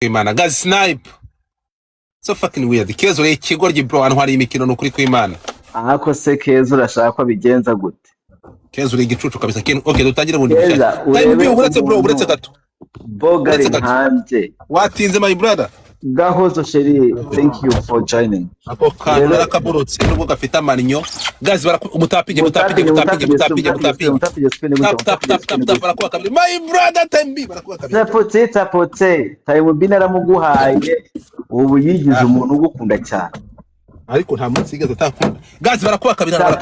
Imana guys snipe so fucking weird Kezo re ikigoryi bro antwari imikino nukuri kw'Imana ahako se Kezo urashaka ko bigenza gute Kezo re igicucu kabisa okay dutangire bundi bushya time uretse bro uretse gato Bogari hanze watinze my brother Gahozo sheri thank you for joining ako kana kaburutse nubwo gafite amaninyo guys umutapige barakuba kabiri my brother time barakuba kabiri tapotse time binara muguhaye ubu yigize umuntu ugukunda cyane ariko nta munsi yigeze atankunda guys barakuba kabiri tap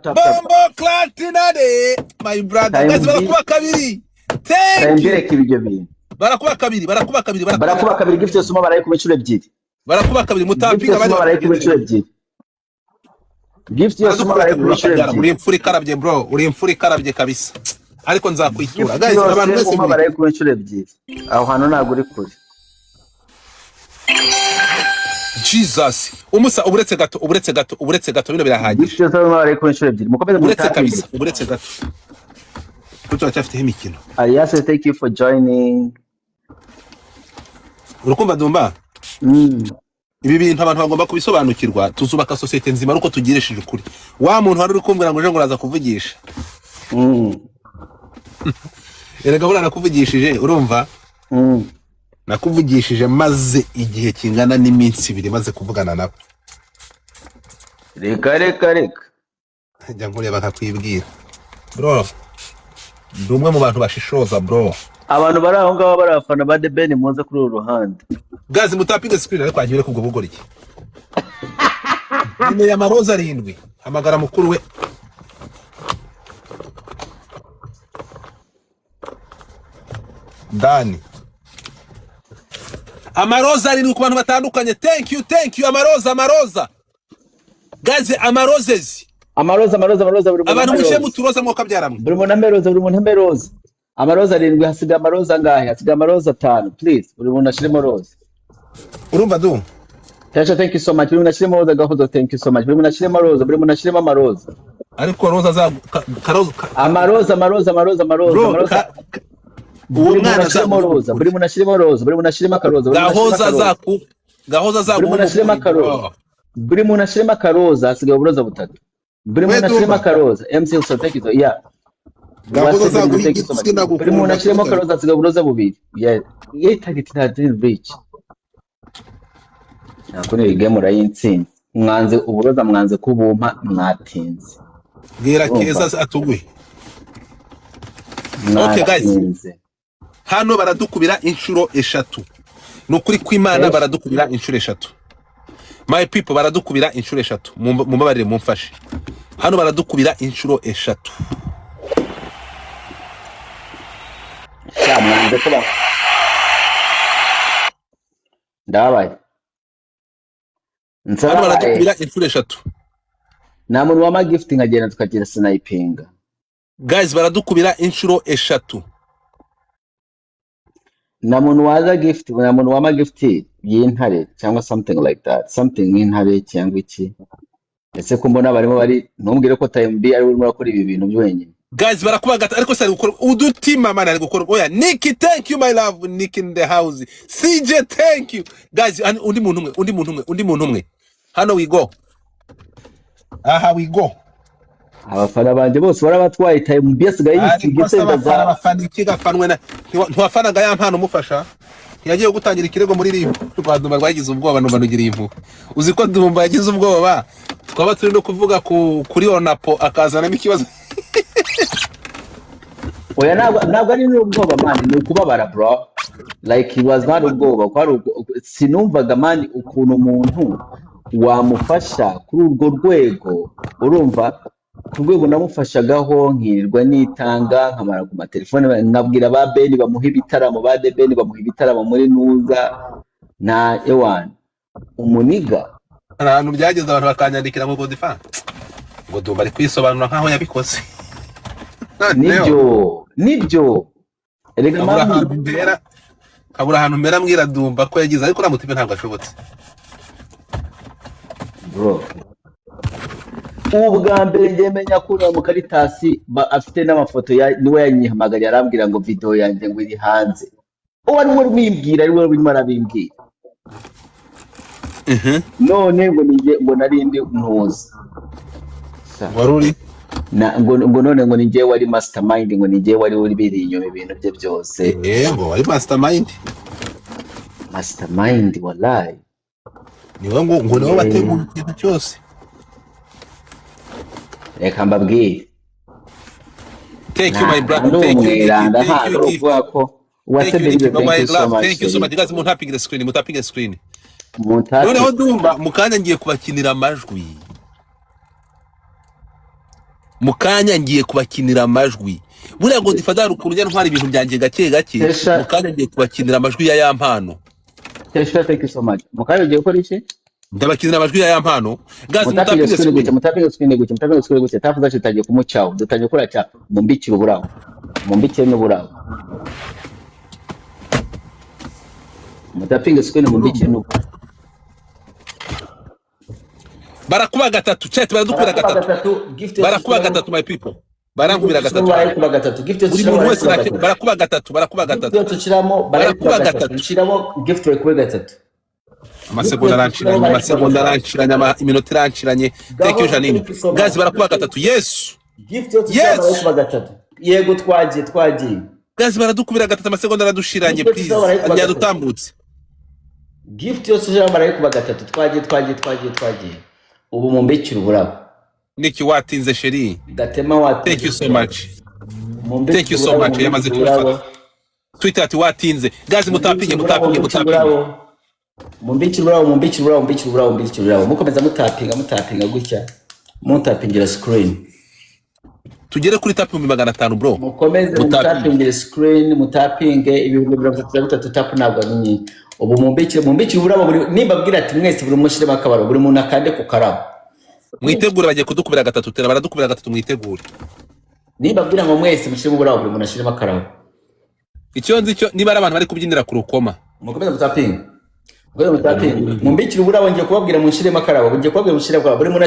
bombo clatinade my brother guys barakuba kabiri tengere kibyo bintu barakuba kabiri gift yosoma baraye ku bicuro ebyiri barakuba kabiri mutapinga baraye ku bicuro ebyiri gift yosoma baraye ku bicuro ebyiri uri imfuri karabye bro uri imfuri karabye kabisa ariko nzakwitura guys abantu bese baraye ku bicuro ebyiri aho hano nago uri kuri Jesus umusa uburetse gato bino birahagije gift yosoma baraye ku bicuro ebyiri mukomeze uburetse kabisa uburetse gato tutu cyafite imikino Alias thank you for joining urukumva dumba ibi bintu abantu bagomba kubisobanukirwa tuzubaka societe nzima ruko tugireshije ukuri wa muntu hari urikumbira ngo je ngo raza kuvugisha erega bura nakuvugishije urumva nakuvugishije maze igihe kingana n'iminsi 2 maze kuvugana nabo reka njya nkureba nkakwibwira bro ndumwe mu bantu bashishoza bro abantu bari aho ngaho barafana ba The Ben muze kuri uru ruhande gazi mutapinga screen ariko agire kubwo bugora iki ni ya maroza 7 hamagara mukuru we Dani amaroza 7 ku bantu batandukanye thank you amaroza gazi amarozezi amaroza abantu mushe muturoza mwoka byaramwe buri muntu amberoza amaroza 7 hasiga amaroza ngahe hasiga amaroza 5 please buri muntu ashiremo roza urumva du thank you so much buri muntu ashiremo roza Gahozo thank you so much buri muntu ashiremo roza buri muntu ashiremo amaroza ariko roza za amaroza uwo mwana za roza buri muntu ashiremo roza buri muntu ashiremo akaroza Gahoza za buri muntu ashiremo akaroza buri muntu ashiremo akaroza hasiga uburoza 3 buri muntu ashiremo akaroza MC so thank you yeah Gahoza za buri muntu ashiremo akaroza hasiga uburoza 2 yeah target that reach nakone game urayintsinze mwanze kubumpa mwatinze bwira Keza atugwe okay guys hano baradukubira inshuro 3 nukuri kw'Imana baradukubira inshuro 3 my people baradukubira inshuro 3 mumbabarire mumfashe hano baradukubira inshuro 3 mwanze kuba ndabaye hano baradukubira inshuro 3 nta muntu wama gift nkagenda tukagira sniping guys baradukubira inshuro 3 na muntu waza gift na muntu wama gift y'intare cyangwa something like that something y'intare cyangwa iki ese ko mbona barimo bari ntumbwire ko time B ari urimo akora ibi bintu bywenyine guys barakubagata ariko sari gukora udutima mana ari gukora oya Nicky thank you my love Nicky in the house CJ thank you guys undi muntu umwe hano we go aha we go abafana banje bose barabatwaye time B asigaye yitsigitenda za abafana ikigafanwe na ntiwafanaga ya mpano umufasha ntiyagiye gutangira ikirego muri rimwe Rwandumba rwagize ubwoba nubanugira impu uzi ko Dumba yagize ubwoba twaba turi no kuvuga kuri Onapo akazana n'ikibazo oya ntabwo ari n'ubwoba man ni ukubabara bro like it was not ubwoba kwari sinumvaga man ukuntu umuntu wamufasha kuri urwo rwego urumva ku rwego namufashagaho nkirirwa nitanga nkamara ku matelefone nkabwira ba Ben bamuha ibitaramo ba The Ben bamuha ibitaramo muri Nuza na Ewan umuniga abantu byageze abantu bakanyandikira mu Godifan ngo Dumba ari kwisobanura nkaho yabikoze nibyo erega kabura ahantu mbera mbwira Dumba ko yagize ariko namutipe ntabwo ashobotse bro ubwa mbere ngemenya ko mu Karitasi afite n'amafoto niwe yanyihamagariye arambwira ngo video yanjye ngo iri hanze uwo ari we ubimbwira ari we urimo arabimbwira none ngo nije ngo narindi ntuzi waruri ngo none ngo nije wari mastermind ngo nije wari uri biri inyuma ibintu bye byose yego wari mastermind wallahi niwe ngo nawe bategura ikintu cyose reka mbabwire thank you my brother thank you thank you so much guys mutapping the screen noneho ndumva mukanya ngiye kubakinira amajwi buriya ngo difadara ukuntu ntwara ibintu byanjye gake mukanya ngiye kubakinira amajwi ya yampano thank you so much mukanya ugiye gukora iki ndabakinira amajwi ya yampano guys mutapping screen gute tafuza cyitagiye kumucaho dutangiye kura cya mumbikira uburaho mumbikire n'uburaho mutapping screen mumbikire n'uburaho barakuba gatatu chat baradukura gatatu barakuba gatatu my people barankubira gatatu buri muntu wese barakuba gatatu barakuba gatatu gift rekube gatatu amasegonda aranciranye iminota iranciranye thank you Janine guys barakuba gatatu yes barakuba gatatu yego twagiye guys baradukubira gatatu amasegonda aradushiranye please nyadutambutse gift yose je barakuba gatatu twagiye ubu mumbikira uburaho Niki watinze sheri datema watinze thank you so much yamaze kubifata Twitter ati watinze guys mutapinge mumbikira uburaho mukomeza mutapinga gutya mutapingira screen tugere kuri tap 500 bro mukomeze mutapingira screen mutapinge ibihumbi 33 tap ntabwo nyinyi ubu mumbikira uburaho nimbabwira ati mwese buri mushire makabaro buri muntu akande ku karabo mwitegura bagiye kudukubira gatatu tera baradukubira gatatu mwitegure nimbabwira ngo mwese mushire mu buraho buri muntu ashire makaraho icyo nzi cyo niba ari abantu bari kubyinira ku rukoma mukomeze mutapinga mumbikira uburaho ngiye kubabwira munshire makaraho ngiye kubabwira munshire makaraho buri muntu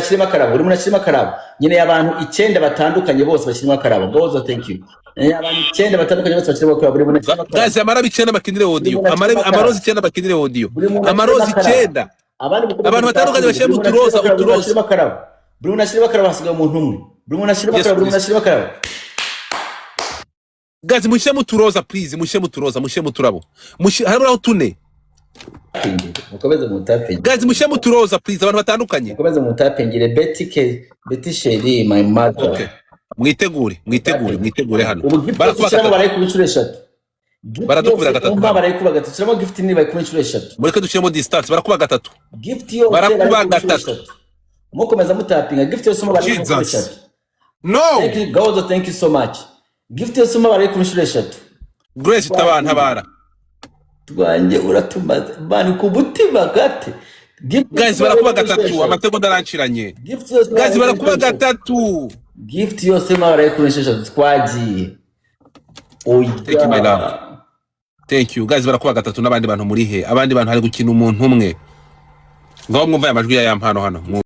ashire makaraho nyine abantu 9 batandukanye bose bashire makaraho gozo thank you abantu 9 batandukanye bose bashire makaraho buri muntu ashire makaraho guys amara bicenda bakinire audio amarozi 9 bakinire audio amarozi 9 abantu batandukanye bashire mu turoza buri muntu ashire makaraho hasigaye umuntu umwe buri muntu ashire makaraho guys mushyire mu turoza please mushyire mu turabo haraburaho tune mukomeze mutapinge guys mushyire mu turoza please abantu batandukanye mukomeze mutapingire Betty Sheri my mother okay mwitegure hano barakubira eshatu baradukubira gatatu barakuba gatatu kiramo gift ni bayikubira eshatu mureke dushyiremo distance barakuba gatatu gift yo barakuba gatatu mukomeza mutapinga gift yo soma barayikubira eshatu no thank you so much gift yo soma barayikubira eshatu Grace tabara twanjye uratumaze bani ku butima gate guys barakuba gatatu amasegonda aranciranye guys barakuba gatatu gift yose barayikoresha twagiye thank you my love thank you guys barakuba gatatu n'abandi bantu muri he abandi bantu hari gukina umuntu umwe ngaho mwumva amajwi ya yampano hano